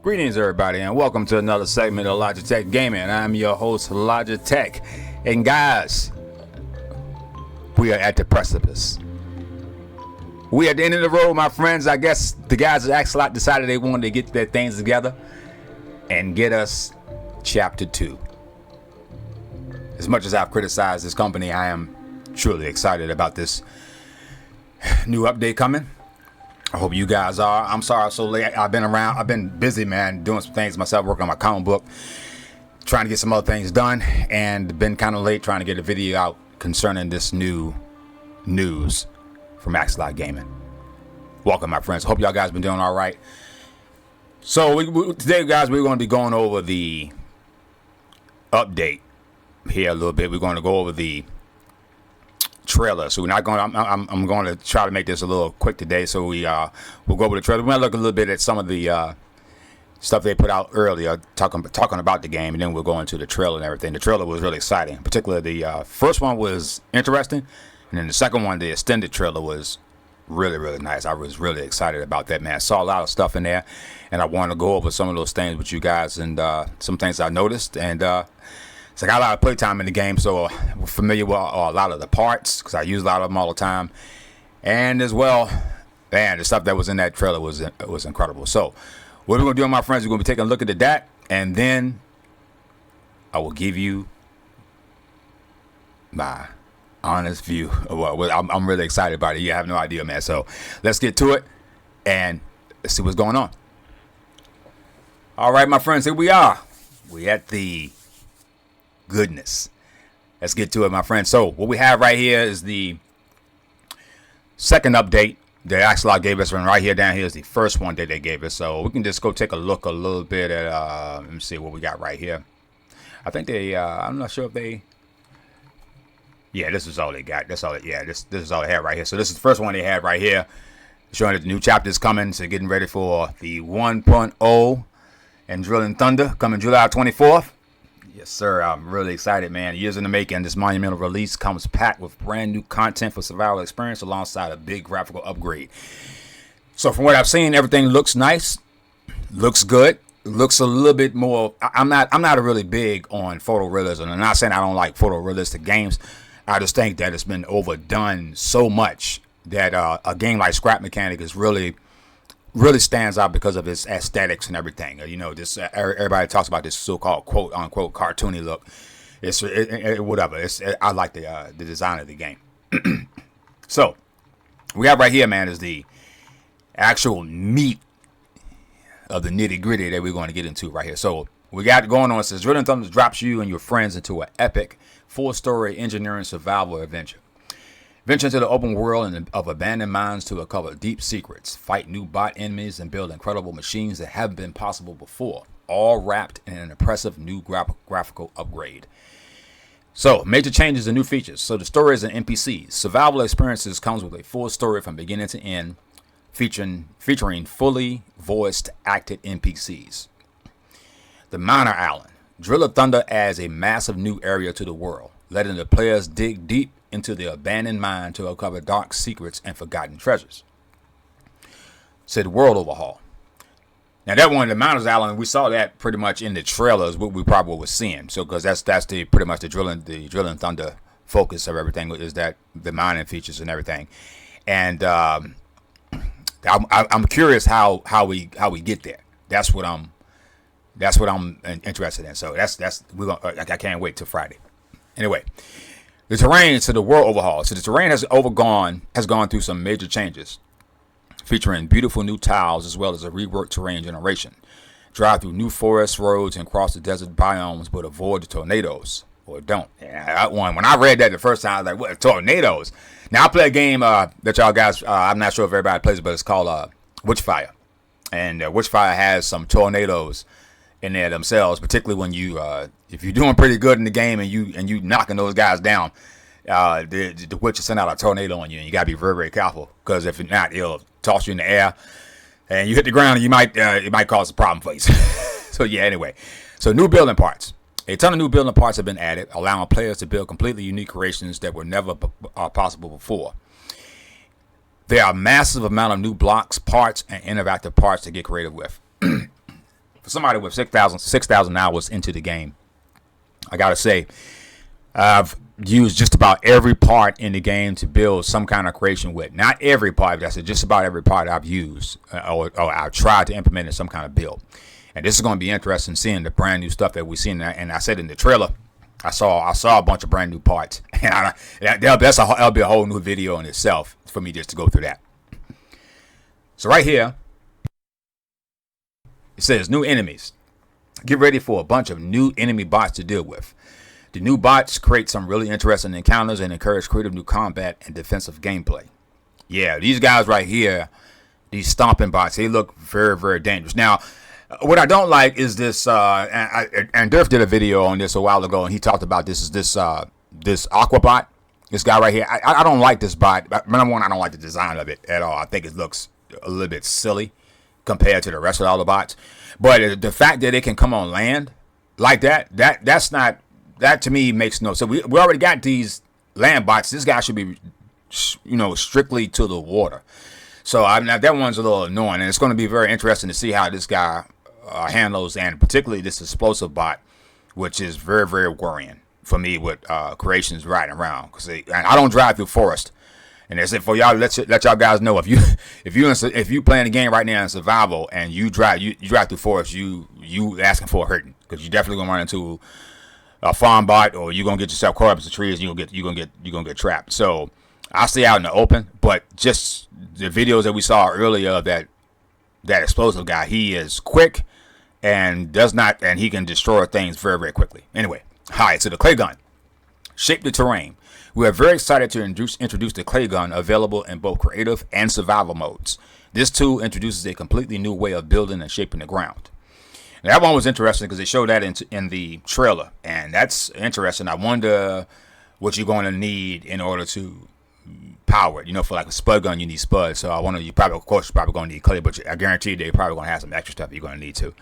Greetings, everybody, and welcome to another segment of LogI.Q Gaming. I'm your host, LogI.Q. And guys, we are at the precipice. We are at the end of the road, my friends. I guess the guys at Axelot decided they wanted to get their things together and get us Chapter 2. As much as I've criticized this company, I am truly excited about this new update coming. I hope you guys are. I'm sorry I'm so late. I've been busy, man, doing some things myself, working on my comic book, trying to get some other things done, and been kind of late trying to get a video out concerning this new news from Axelot Gaming. Welcome, my friends. Hope y'all guys been doing all right. So today, guys, we're going to be going over the update here a little bit. We're going to go over the trailer. So we're not going. I'm going to try to make this a little quick today. So we'll go over the trailer. We're going to look a little bit at some of the stuff they put out earlier, talking about the game, and then we'll go into the trailer and everything. The trailer was really exciting. Particularly the first one was interesting, and then the second one, the extended trailer, was really nice. I was really excited about that, man. I saw a lot of stuff in there, and I wanted to go over some of those things with you guys and some things I noticed. And so I got a lot of playtime in the game, so we're familiar with a lot of the parts because I use a lot of them all the time. And as well, man, the stuff that was in that trailer was incredible. So what we're going to do, my friends, we're going to be taking a look at that, and then I will give you my honest view of what I'm really excited about it. You have no idea, man. So let's get to it, and let's see what's going on. All right, my friends, here we are. We at the goodness. Let's get to it, my friends. So what we have right here is the second update that Axelot gave us, and right here down here is the first one that they gave us. So we can just go take a look a little bit at let me see what we got right here. I think they I'm not sure if they, yeah, this is all they got. That's all it, yeah, this is all they have right here. So this is the first one they had right here, showing that the new chapter is coming. So getting ready for the 1.0 and Drilling Thunder coming July 24th. Yes, sir. I'm really excited, man. Years in the making, this monumental release comes packed with brand new content for survival experience alongside a big graphical upgrade. So from what I've seen, everything looks nice, looks good, looks a little bit more. I'm not really big on photorealism. I'm not saying I don't like photorealistic games. I just think that it's been overdone so much that a game like Scrap Mechanic is really stands out because of its aesthetics and everything. You know, this everybody talks about this so-called quote unquote cartoony look. It's whatever. I like the design of the game. So we have right here, man, is the actual meat of the nitty gritty that we're going to get into right here. So we got going on. It says Drilling Thunder drops you and your friends into an epic full-story engineering survival adventure. Venture into the open world of abandoned mines to uncover deep secrets, fight new bot enemies, and build incredible machines that haven't been possible before, all wrapped in an impressive new graphical upgrade. So, major changes and new features. So, the story is an NPC. Survival Experiences comes with a full story from beginning to end, featuring fully voiced acted NPCs. The Minor Island. Driller Thunder adds a massive new area to the world, letting the players dig deep into the abandoned mine to uncover dark secrets and forgotten treasures. Said world overhaul. Now that one, the Miners Island, we saw that pretty much in the trailers. What we probably was seeing. So because that's the pretty much the drilling thunder focus of everything is that the mining features and everything. And I'm curious how we get there. That's what I'm interested in. So I can't wait till Friday. Anyway. The terrain to the world overhaul. So the terrain has gone through some major changes, featuring beautiful new tiles as well as a reworked terrain generation. Drive through new forest roads and cross the desert biomes, but avoid the tornadoes or don't. Yeah, when I read that the first time, I was like, "What, tornadoes?" Now I play a game that y'all guys, I'm not sure if everybody plays it, but it's called Witchfire, and Witchfire has some tornadoes in there themselves, particularly when you if you're doing pretty good in the game and you knocking those guys down, the witch will send out a tornado on you, and you gotta be very careful, because if not, it'll toss you in the air and you hit the ground, and you might it might cause a problem for you. So yeah, anyway, so new building parts. A ton of new building parts have been added, allowing players to build completely unique creations that were never possible before. There are a massive amount of new blocks, parts, and interactive parts to get creative with. For somebody with 6,000 hours into the game, I gotta say, I've used just about every part in the game to build some kind of creation with. Not every part, but I said just about every part I've used or I've tried to implement in some kind of build. And this is going to be interesting seeing the brand new stuff that we've seen. And I said in the trailer, I saw a bunch of brand new parts. And that'll be a whole new video in itself for me just to go through that. So right here, it says new enemies. Get ready for a bunch of new enemy bots to deal with. The new bots create some really interesting encounters and encourage creative new combat and defensive gameplay. Yeah, these guys right here, these stomping bots, they look very, very dangerous. Now, what I don't like is this, and Durf did a video on this a while ago, and he talked about this Aquabot, this guy right here. I don't like this bot. Number one, I don't like the design of it at all. I think it looks a little bit silly compared to the rest of all the bots. But the fact that it can come on land like that's not, that to me makes no sense. We already got these land bots. This guy should be, strictly to the water. So that one's a little annoying, and it's going to be very interesting to see how this guy handles, and particularly this explosive bot, which is very, very worrying for me with creations riding around. And I don't drive through forest, and that's it for y'all. Let y'all guys know, if you playing the game right now in survival and you drive through forest, you asking for a hurting, because you definitely gonna run into a farm bot, or you're gonna get yourself caught up in the trees, and you're gonna get trapped. So I stay out in the open, but just the videos that we saw earlier of that explosive guy, he is quick and he can destroy things very, very quickly. Anyway, hi, so the clay gun. Shape the terrain. We are very excited to introduce the clay gun, available in both creative and survival modes. This tool introduces a completely new way of building and shaping the ground. Now, that one was interesting because they showed that in the trailer, and that's interesting. I wonder what you're going to need in order to power it. For like a spud gun, you need spud. So I wonder, you're probably going to need clay, but I guarantee they're probably going to have some extra stuff you're going to need too.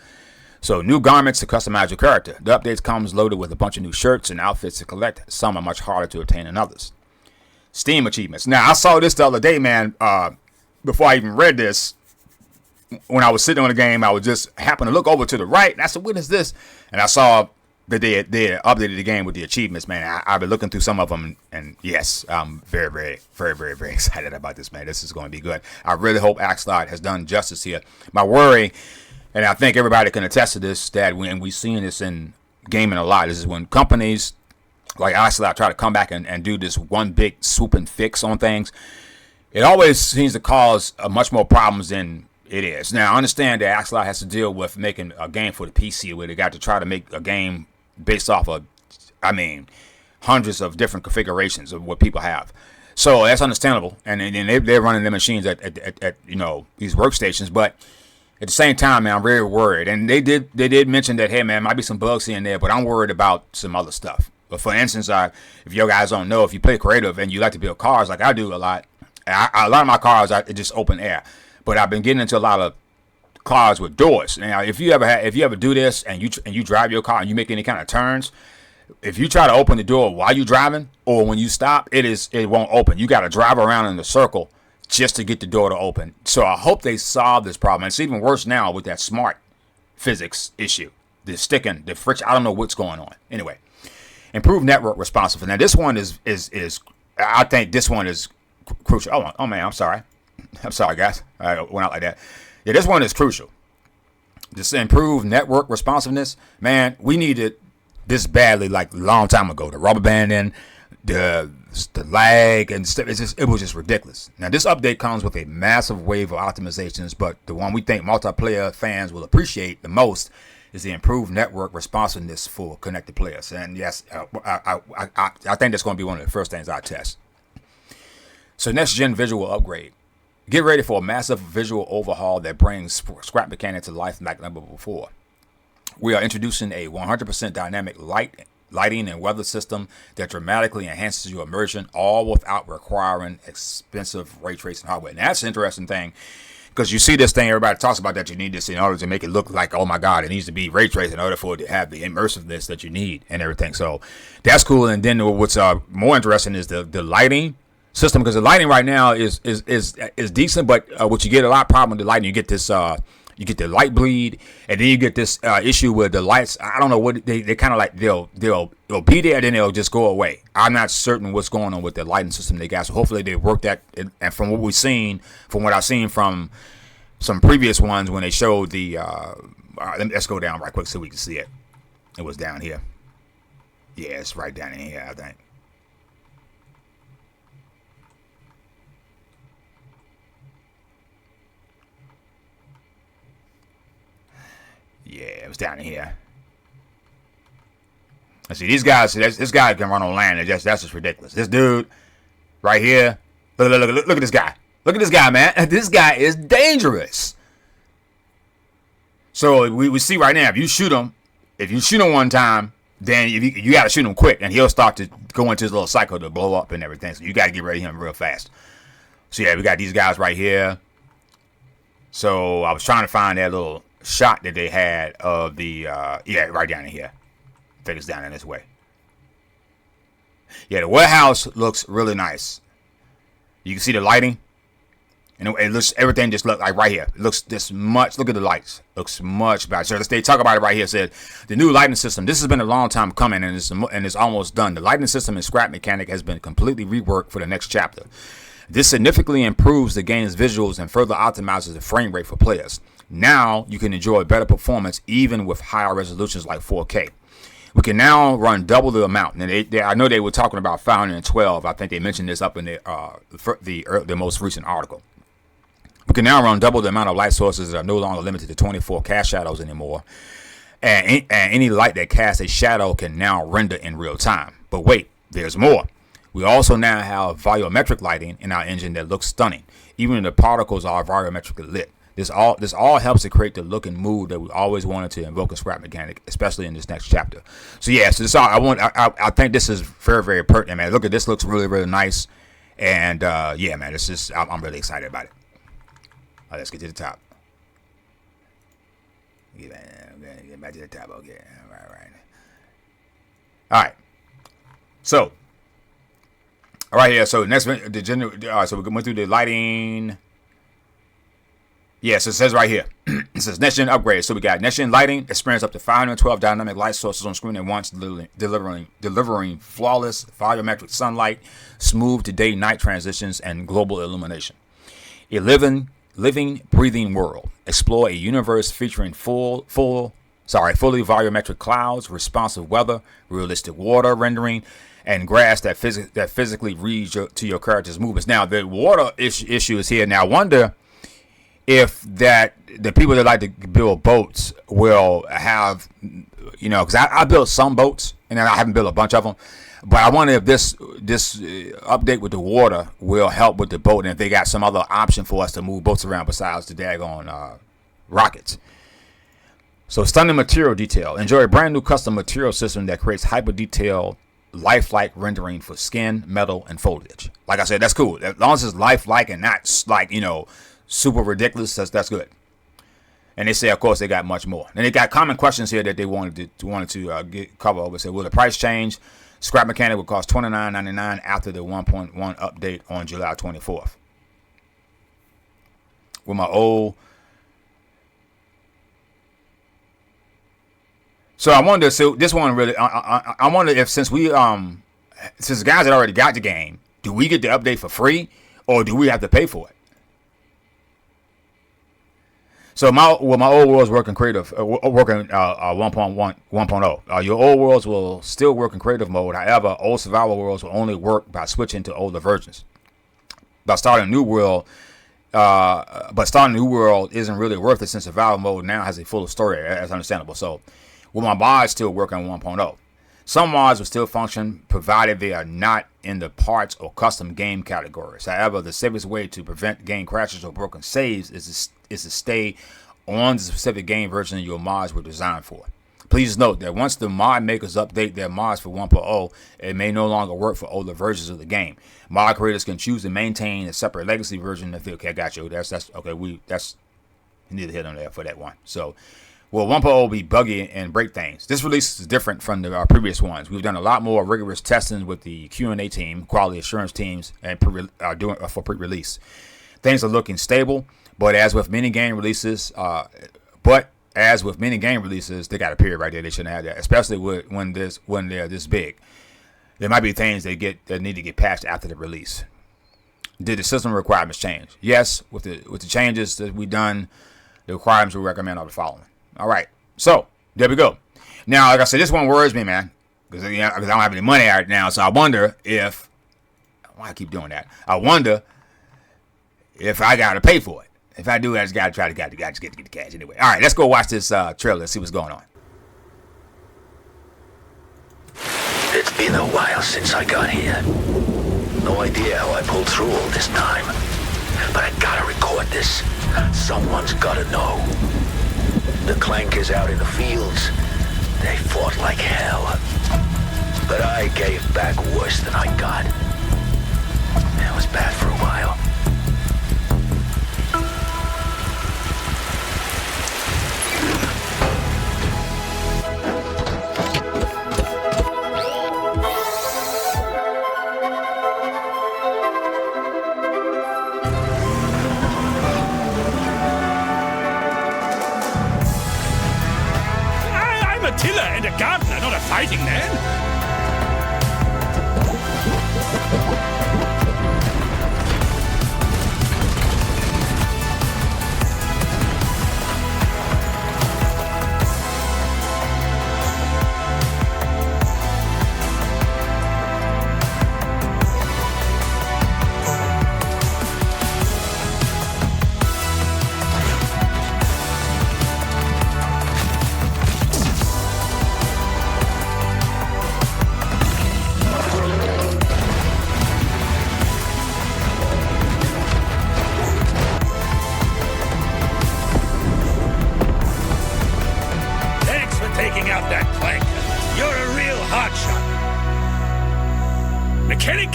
So new garments to customize your character. The updates comes loaded with a bunch of new shirts and outfits to collect. Some are much harder to obtain than others. Steam achievements. Now, I saw this the other day, man, before I even read this. When I was sitting on the game, I was just happened to look over to the right, and I said, what is this? And I saw that they updated the game with the achievements, man. I've been looking through some of them, and yes, I'm very, very, very, very, very excited about this, man. This is going to be good. I really hope Axelot has done justice here. My worry, and I think everybody can attest to this, that when we've seen this in gaming a lot, is when companies like Axelot try to come back and do this one big swooping fix on things, it always seems to cause much more problems than it is. Now, I understand that Axelot has to deal with making a game for the PC, where they got to try to make a game based off of, hundreds of different configurations of what people have. So that's understandable, and they're running their machines at these workstations. But at the same time, man, I'm very worried. And they did mention that, hey, man, might be some bugs here and there, but I'm worried about some other stuff. But for instance, if you guys don't know, if you play creative and you like to build cars like I do a lot, a lot of my cars are just open air. But I've been getting into a lot of cars with doors. Now, if you ever do this and you drive your car and you make any kind of turns, if you try to open the door while you're driving or when you stop, it won't open. You got to drive around in a circle just to get the door to open. So I hope they solve this problem. And it's even worse now with that smart physics issue, the sticking, the friction. I don't know what's going on. Anyway, improved network responsiveness. Now, this one is I think this one is crucial. Oh man, I'm sorry. I'm sorry, guys. I went out like that. Yeah, this one is crucial. This improved network responsiveness, man, we needed this badly like a long time ago. The rubber banding, the lag, and stuff. It was just ridiculous. Now, this update comes with a massive wave of optimizations, but the one we think multiplayer fans will appreciate the most is the improved network responsiveness for connected players. And yes, I think that's going to be one of the first things I test. So, next gen visual upgrade. Get ready for a massive visual overhaul that brings scrap mechanics to life like never before. We are introducing a 100% dynamic lighting and weather system that dramatically enhances your immersion, all without requiring expensive ray tracing hardware. And that's an interesting thing, because you see this thing, everybody talks about that you need this in order to make it look like, oh my God, it needs to be ray traced in order for it to have the immersiveness that you need and everything. So that's cool. And then what's more interesting is the lighting system, because the lighting right now is decent, but what you get a lot of problem with the lighting, you get this You get the light bleed, and then you get this issue with the lights. I don't know what they kind of like. They'll be there, then they'll just go away. I'm not certain what's going on with the lighting system they got. So hopefully they work that. And from what I've seen from some previous ones when they showed the. Let's go down right quick so we can see it. It was down here. Yeah, it's right down in here, I think. Yeah, it was down in here. I see these guys. This guy can run on land. That's just ridiculous. This dude right here. Look at this guy. Look at this guy, man. This guy is dangerous. So we see right now, if you shoot him one time, then you got to shoot him quick, and he'll start to go into his little cycle to blow up and everything. So you got to get ready to him real fast. So yeah, we got these guys right here. So I was trying to find that little shot that they had of the right down in here. I think it's down in this way. Yeah, the warehouse looks really nice. You can see the lighting, and it looks, everything just look like right here. It looks this much. Look at the lights. Looks much better. So they talk about it right here. Said the new lighting system. This has been a long time coming, and it's almost done. The lighting system and scrap mechanic has been completely reworked for the next chapter. This significantly improves the game's visuals and further optimizes the frame rate for players. Now you can enjoy better performance even with higher resolutions like 4K. We can now run double the amount. And I know they were talking about 512. I think they mentioned this up in the most recent article. We can now run double the amount of light sources that are no longer limited to 24 cast shadows anymore. And any light that casts a shadow can now render in real time. But wait, there's more. We also now have volumetric lighting in our engine that looks stunning. Even the particles are volumetrically lit. This all helps to create the look and mood that we always wanted to invoke a scrap mechanic, especially in this next chapter. So yeah, so this I think this is very, very pertinent, man. Look at this, looks really, really nice, and yeah, man, this is I'm really excited about it. All right, let's get to the top. Get back to the top. Okay, all right. So. All right, here. So next, so we went through the lighting. Yes, it says right here. It says next gen upgrade. So we got next gen lighting, experience up to 512 dynamic light sources on screen at once, delivering flawless volumetric sunlight, smooth to day night transitions, and global illumination. A living, breathing world. Explore a universe featuring fully volumetric clouds, responsive weather, realistic water rendering, and grass that physically reads to your character's movements. Now, the water issue is here. Now, I wonder if the people that like to build boats will have, because I built some boats, and I haven't built a bunch of them. But I wonder if this update with the water will help with the boat, and if they got some other option for us to move boats around besides the daggone rockets. So, stunning material detail. Enjoy a brand new custom material system that creates hyper detailed, lifelike rendering for skin, metal, and foliage. Like I said, that's cool. As long as it's lifelike and not like, super ridiculous, that's good. And they say, of course, they got much more. And they got common questions here that they wanted to get cover over. Say, will the price change? Scrap mechanic will cost $29.99 after the 1.1 update on July 24th. With my old. So I wonder. So this one really. I wonder if since the guys that already got the game, do we get the update for free, or do we have to pay for it? So my old world's working creative, working 1.1, your old worlds will still work in creative mode. However, old survival worlds will only work by switching to older versions. Starting a new world isn't really worth it since survival mode now has a full story. That's understandable. So, will my mods still work on 1.0? Some mods will still function provided they are not in the parts or custom game categories. However, the safest way to prevent game crashes or broken saves is to stay on the specific game version your mods were designed for. Please note that once the mod makers update their mods for 1.0, it may no longer work for older versions of the game. Mod creators can choose to maintain a separate legacy version if they, okay, I got you. That's okay. That's need to hit on there for that one. So, will 1.0 be buggy and break things? This release is different from our previous ones. We've done a lot more rigorous testing with the Q&A team, quality assurance teams, and for pre-release. things are looking stable. But as with many game releases, they got a period right there. They shouldn't have that, especially when they're this big. There might be things that need to get patched after the release. Did the system requirements change? Yes, with the changes that we've done, the requirements we recommend are the following. All right, so there we go. Now, like I said, this one worries me, man, because I don't have any money right now. So I wonder if why I keep doing that. I wonder if I gotta pay for it. If I do, I just gotta get the cash anyway. All right, let's go watch this trailer and see what's going on. It's been a while since I got here. No idea how I pulled through all this time. But I gotta record this. Someone's gotta know. The clankers out in the fields, they fought like hell. But I gave back worse than I got. It was bad for a while. Tiller and a gardener, not a fighting man. Taking out that plank. You're a real hotshot. Mechanic,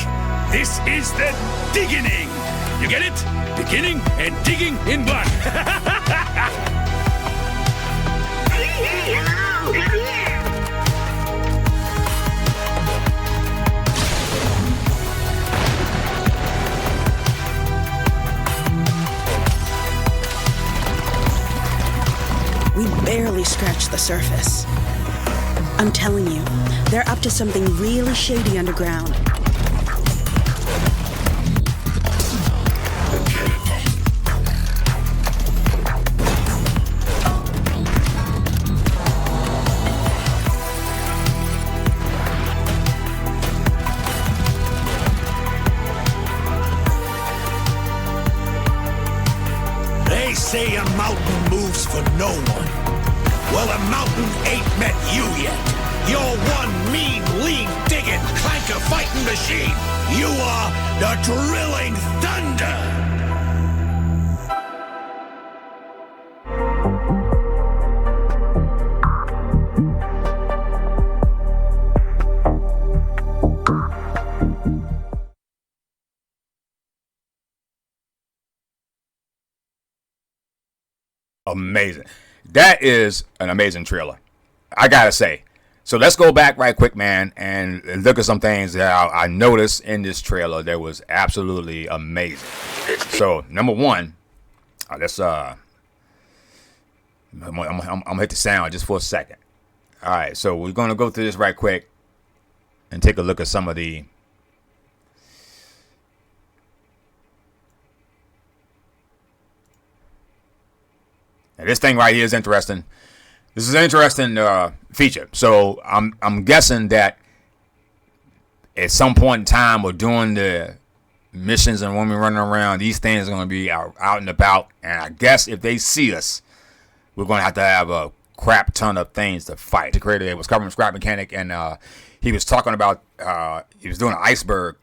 this is the digging. You get it? Beginning and digging in one. We barely scratched the surface. I'm telling you, they're up to something really shady underground. They say a mountain moves for no one. Well, a mountain ain't met you yet. You're one mean, lean, digging, clanker fighting machine. You are the drilling thunder. Amazing. That is an amazing trailer, I gotta say. So let's go back right quick, man, and look at some things that I noticed in this trailer that was absolutely amazing. So number one, let's I'm gonna hit the sound just for a second. All right, so we're gonna go through this right quick and take a look at some of the. Now, this thing right here is interesting. This is an interesting feature. So I'm guessing that at some point in time or during the missions and when we're running around, these things are going to be out and about. And I guess if they see us, we're going to have a crap ton of things to fight. The creator was covering Scrap Mechanic, and he was talking about he was doing an iceberg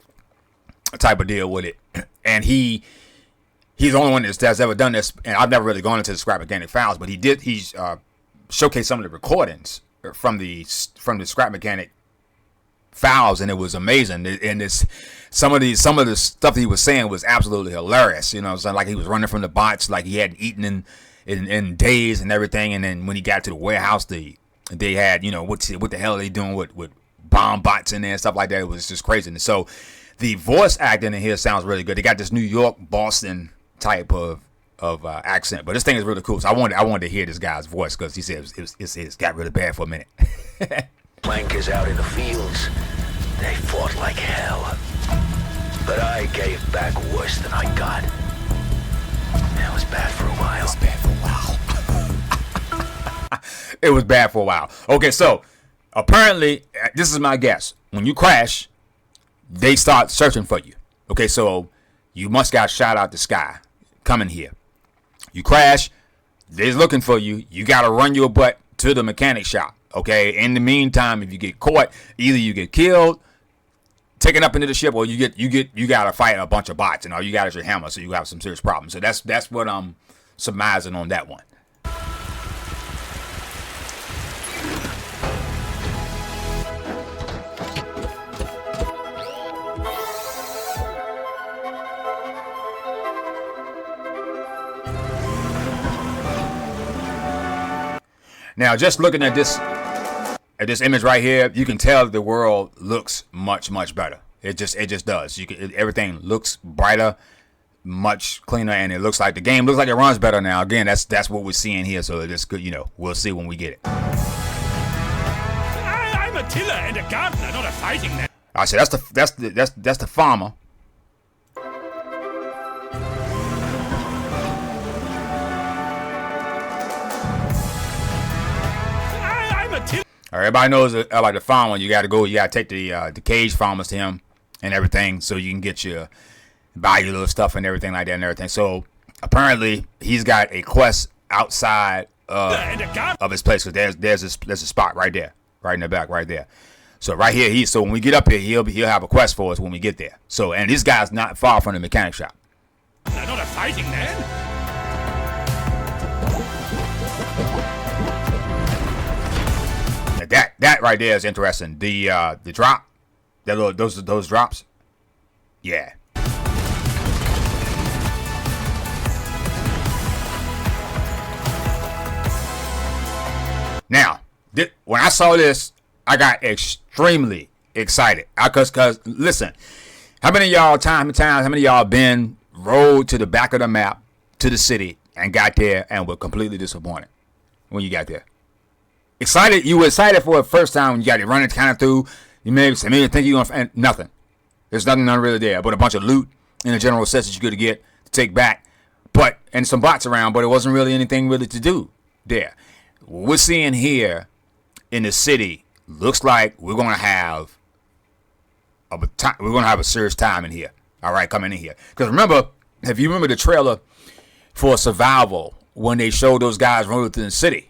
type of deal with it, and he's the only one that's ever done this, and I've never really gone into the Scrap Mechanic files, but he showcased some of the recordings from the Scrap Mechanic files, and it was amazing. And some of the stuff that he was saying was absolutely hilarious. You know, so like he was running from the bots, like he hadn't eaten in days and everything. And then when he got to the warehouse, they had, you know, what the hell are they doing with bomb bots in there and stuff like that. It was just crazy. And so the voice acting in here sounds really good. They got this New York, Boston type of accent. But this thing is really cool. So I wanted to hear this guy's voice because he said it's got really bad for a minute. Flankers out in the fields. They fought like hell. But I gave back worse than I got. It was bad for a while. It was bad for a while. It was bad for a while. Okay, so apparently, this is my guess. When you crash, they start searching for you. Okay, so you must got shot out the sky coming here. You crash, they're looking for you. You got to run your butt to the mechanic shop. Okay, in the meantime, if you get caught, either you get killed, taken up into the ship, or you got to fight a bunch of bots, and all you got is your hammer, so you have some serious problems. So that's what I'm surmising on that one. Now, just looking at this image right here, you can tell the world looks much better. It just does. Everything looks brighter, much cleaner, and it looks like the game looks like it runs better now. Again, that's what we're seeing here. So it's good. We'll see when we get it. I'm a tiller and a gardener, not a fighting man. I said that's the farmer. Everybody knows that, like the farmer, you got to take the cage farmers to him and everything, so you can buy your little stuff and everything like that and everything. So apparently he's got a quest outside of his place, because there's a spot right there, right in the back, right there. So right here, so when we get up here, he'll have a quest for us when we get there. So, and this guy's not far from the mechanic shop. I'm not a fighting man. That right there is interesting. The drop, those drops, yeah. Now, when I saw this, I got extremely excited. Cause listen, how many of y'all been rode to the back of the map to the city and got there and were completely disappointed when you got there? You were excited for the first time when you got it running kind of through. You maybe think you're gonna find nothing. There's nothing really there, but a bunch of loot in a general sense that you could get to take back, and some bots around, but it wasn't really anything really to do there. What we're seeing here in the city looks like we're gonna have a serious time in here. All right, coming in here, because if you remember the trailer for Survival when they showed those guys running through the city.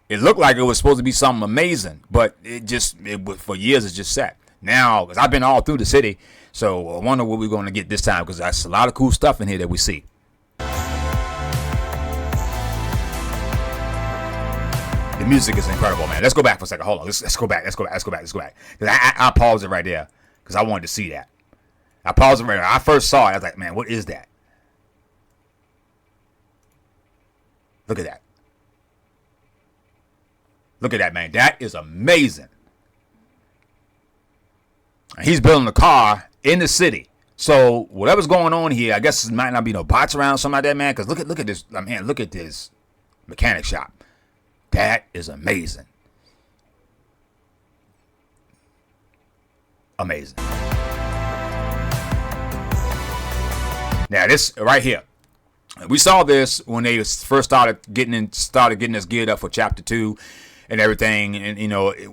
It looked like it was supposed to be something amazing, but for years it's just sat. Now, because I've been all through the city, so I wonder what we're going to get this time, because that's a lot of cool stuff in here that we see. The music is incredible, man. Let's go back for a second. Hold on. Let's go back. I paused it right there because I wanted to see that. I paused it right there. I first saw it. I was like, man, what is that? Look at that. Look at that, man. That is amazing. He's building a car in the city. So whatever's going on here, I guess it might not be no bots around, something like that, man. Because look at this, man. Look at this mechanic shop. That is amazing. Amazing. Now this right here, we saw this when they first started getting us geared up for Chapter 2. And everything, and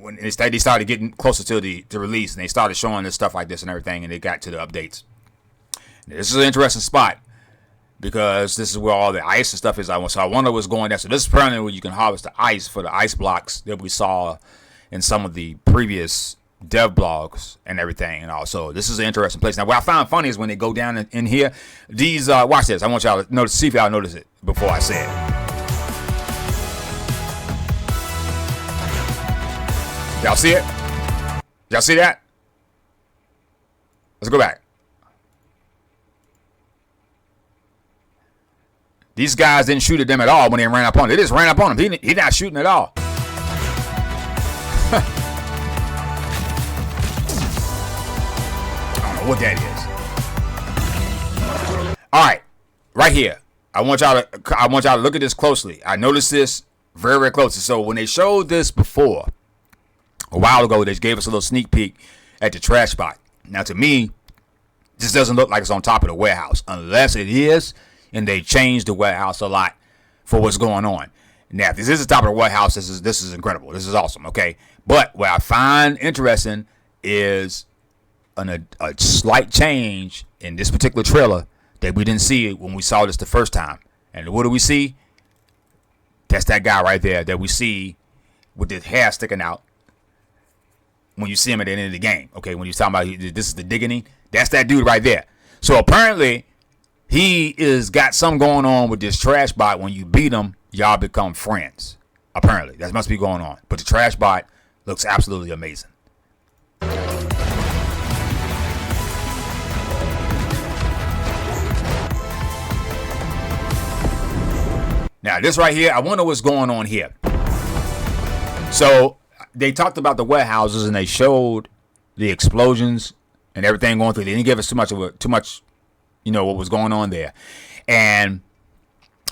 when they started getting closer to the release, and they started showing this stuff like this and everything, and they got to the updates. Now, this is an interesting spot because this is where all the ice and stuff is. So I wonder what's going there. So this is apparently where you can harvest the ice for the ice blocks that we saw in some of the previous dev blogs and everything. And also, this is an interesting place. Now, what I found funny is when they go down in here, these watch this. I want y'all to see if y'all notice it before I say it. Y'all see it? Y'all see that? Let's go back. These guys didn't shoot at them at all when they ran up on him. They just ran up on him. He not shooting at all. I don't know what that is. All right. Right here. I want y'all to look at this closely. I noticed this very, very closely. So when they showed this before, a while ago, they gave us a little sneak peek at the trash spot. Now, to me, this doesn't look like it's on top of the warehouse, unless it is, and they changed the warehouse a lot for what's going on. Now, if this is the top of the warehouse, this is incredible. This is awesome, okay? But what I find interesting is a slight change in this particular trailer that we didn't see when we saw this the first time. And what do we see? That's that guy right there that we see with his hair sticking out when you see him at the end of the game. Okay, when you're talking about this is the digging, that's that dude right there. So apparently he is got something going on with this trash bot. When you beat him, y'all become friends. Apparently, that must be going on. But the trash bot looks absolutely amazing. Now, this right here, I wonder what's going on here. So they talked about the warehouses and they showed the explosions and everything going through. They didn't give us too much, what was going on there. And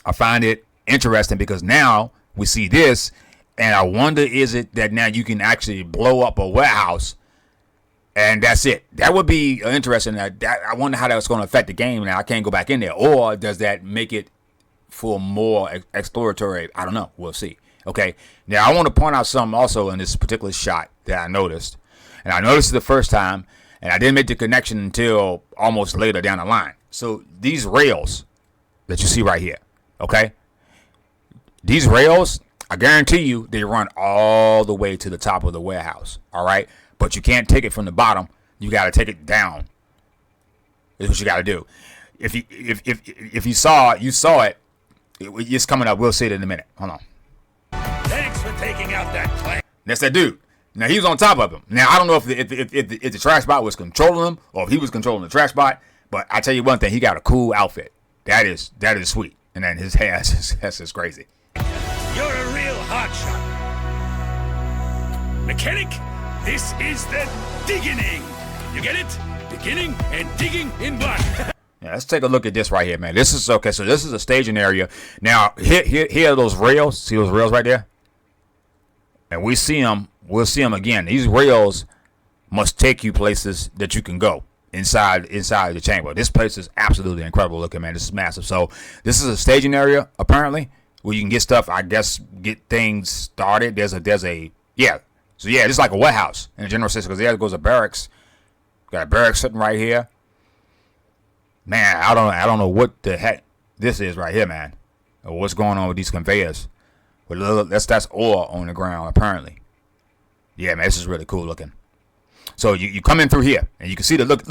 I find it interesting because now we see this, and I wonder, is it that now you can actually blow up a warehouse and that's it? That would be interesting. I wonder how that's going to affect the game. Now, I can't go back in there. Or does that make it for more exploratory? I don't know. We'll see. Okay. Now, I want to point out something also in this particular shot that I noticed. And I noticed it the first time, and I didn't make the connection until almost later down the line. So these rails that you see right here, okay? These rails, I guarantee you, they run all the way to the top of the warehouse, all right? But you can't take it from the bottom. You got to take it down. Is what you got to do. If you saw it, it's coming up. We'll see it in a minute. Hold on. Thanks for taking out that clank. That's that dude. Now, he was on top of him. Now, I don't know if the trash bot was controlling him or if he was controlling the trash bot, but I tell you one thing, he got a cool outfit. That is sweet. And then his hair, that's just crazy. You're a real hotshot. Mechanic, this is the digging. You get it? Beginning and digging in block. Yeah, let's take a look at this right here, man. This is okay. So this is a staging area. Now, here are those rails. See those rails right there? And we see them. We'll see them again. These rails must take you places that you can go inside the chamber. This place is absolutely incredible looking, man. This is massive. So this is a staging area apparently where you can get stuff. I guess get things started. There's a yeah. So yeah, it's like a warehouse in a general sense because there goes a barracks. Got a barracks sitting right here. Man, I don't know what the heck this is right here, man. Or what's going on with these conveyors? But that's ore on the ground apparently. Yeah, man, this is really cool looking. So you come in through here and you can see look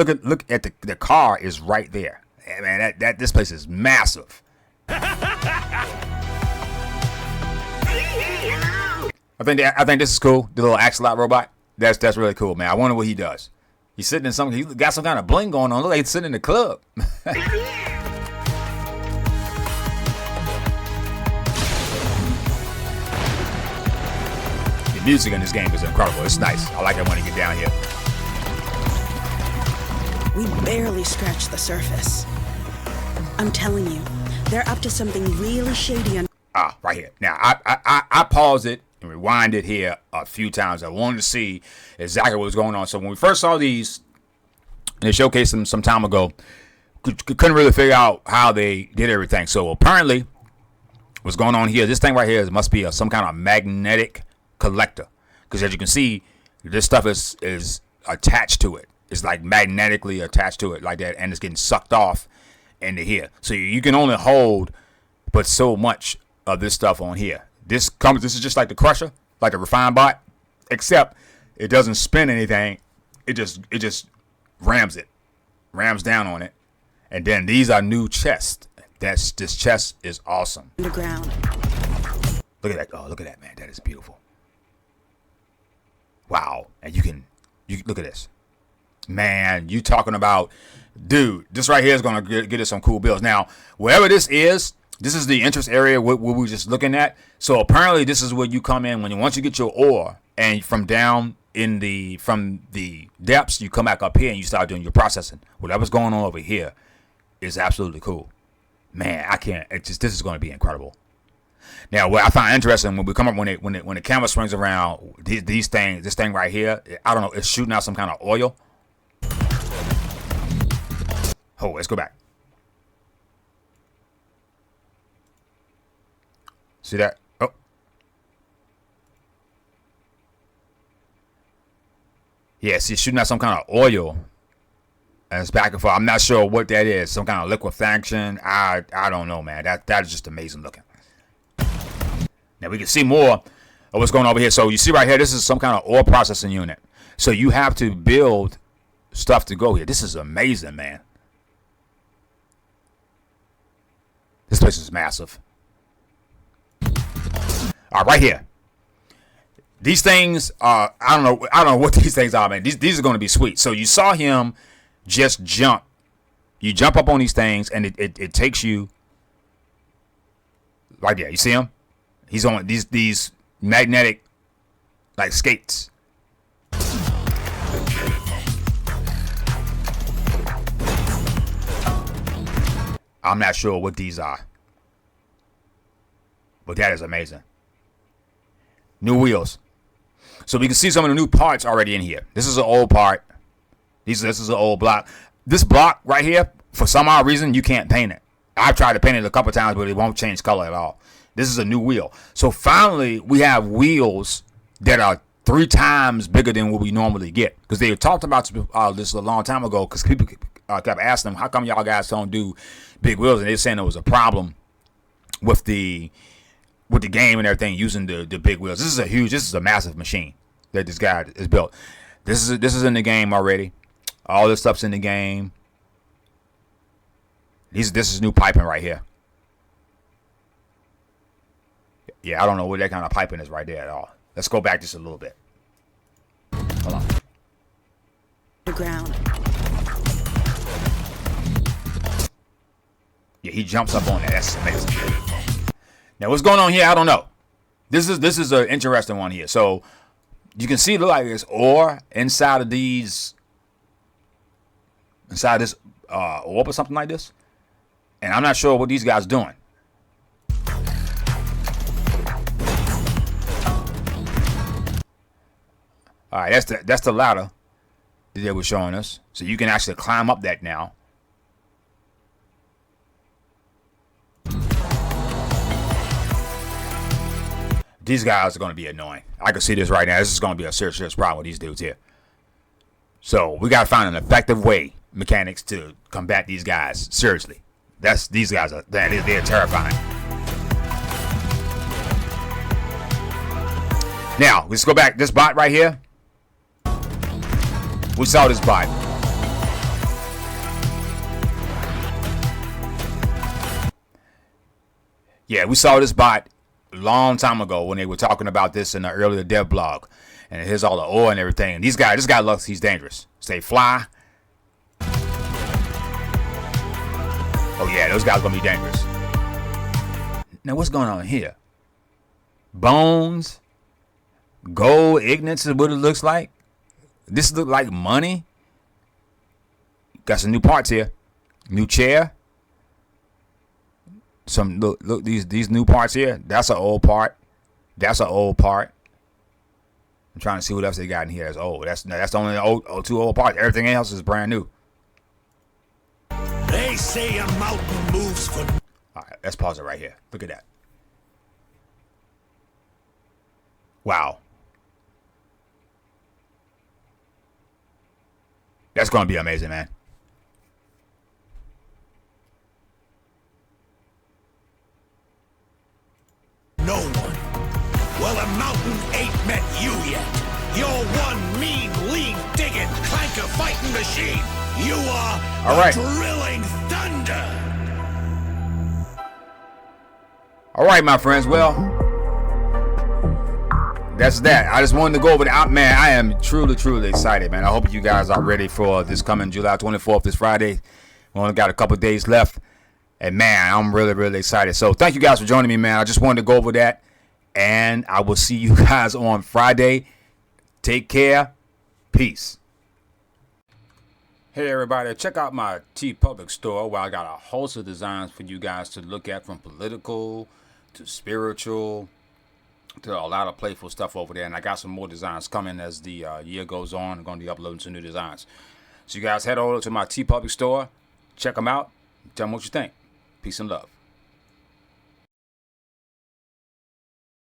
at the car is right there. Yeah, man, this place is massive. I think this is cool. The little axolot robot. That's really cool, man. I wonder what he does. He's sitting in something. He got some kind of bling going on. Look like he's sitting in the club. The music in this game is incredible. It's nice. I like it when you get down here. We barely scratched the surface. I'm telling you, they're up to something really shady. Right here. Now, I paused it and rewind it here a few times. I wanted to see exactly what was going on. So when we first saw these, and they showcased them some time ago, couldn't really figure out how they did everything. So apparently, what's going on here, this thing right here must be some kind of magnetic collector. Because as you can see, this stuff is attached to it. It's like magnetically attached to it like that, and it's getting sucked off into here. So you can only hold but so much of this stuff on here. This is just like the crusher, like the refined bot, except it doesn't spin anything. It just rams down on it. And then these are new chests. This chest is awesome. Underground. Look at that. Oh, look at that, man. That is beautiful. Wow. And you look at this. Man, you talking about, dude, this right here is going to get us some cool builds. Now, wherever this is the interest area what we were just looking at. So apparently this is where you come in once you get your ore, and from the depths, you come back up here and you start doing your processing. Whatever's going on over here is absolutely cool. Man, I can't. This is going to be incredible. Now, what I find interesting when we come up when the camera swings around, these things, this thing right here, I don't know, it's shooting out some kind of oil. Oh, let's go back. See that? Oh. Yeah, see, it's shooting out some kind of oil. And it's back and forth. I'm not sure what that is. Some kind of liquefaction. I don't know, man. That is just amazing looking. Now we can see more of what's going on over here. So you see right here, this is some kind of oil processing unit. So you have to build stuff to go here. This is amazing, man. This place is massive. All right, right here. These things are, I don't know what these things are, man. These are going to be sweet. So you saw him just jump. You jump up on these things, and it takes you right there. You see him? He's on these magnetic, like, skates. I'm not sure what these are, but that is amazing. New wheels. So we can see some of the new parts already in here. This is an old part. This is an old block. This block right here, for some odd reason, you can't paint it. I've tried to paint it a couple times, but it won't change color at all. This is a new wheel. So finally, we have wheels that are 3 times bigger than what we normally get. Because they talked about this a long time ago. Because people kept asking them, how come y'all guys don't do big wheels? And they're saying there was a problem with the game and everything using the big wheels. This is a massive machine that this guy has built. This is in the game already. All this stuff's in the game. This is new piping right here. Yeah, I don't know what that kind of piping is right there at all. Let's go back just a little bit. Hold on. The ground. Yeah, he jumps up on that. That's amazing. Now, what's going on here? I don't know. This is an interesting one here. So you can see, look like there's ore inside of this orb or something like this. And I'm not sure what these guys doing. All right, that's the ladder that they were showing us. So you can actually climb up that now. These guys are going to be annoying. I can see this right now. This is going to be a serious problem with these dudes here. So we got to find an effective way, mechanics, to combat these guys. Seriously. These guys are they're terrifying. Now, let's go back. This bot right here. We saw this bot. Yeah, we saw this bot a long time ago when they were talking about this in the earlier dev blog. And here's all the oil and everything. And this guy looks, he's dangerous. Say fly. Oh yeah, those guys gonna be dangerous. Now what's going on here? Bones, gold, ignites is what it looks like. This look like money. Got some new parts here. New chair. Some look these new parts here. That's an old part. That's an old part. I'm trying to see what else they got in here that's old. That's the only two old parts. Everything else is brand new. They say a mountain moves for... All right, let's pause it right here. Look at that. Wow. That's going to be amazing, man. No one. Well, a mountain ain't met you yet. You're one mean, lean, digging, clanker fighting machine. You are all right. Drilling thunder. All right, my friends. Well, that's that. I just wanted to go over the man. I am truly excited, man. I hope you guys are ready for this coming July 24th, this Friday. We only got a couple days left. And, man, I'm really excited. So, thank you guys for joining me, man. I just wanted to go over that. And I will see you guys on Friday. Take care. Peace. Hey everybody, check out my TeePublic store where I got a host of designs for you guys to look at, from political to spiritual to a lot of playful stuff over there. And I got some more designs coming as the year goes on. I'm going to be uploading some new designs. So you guys head over to my TeePublic store, check them out, tell me what you think. Peace and love.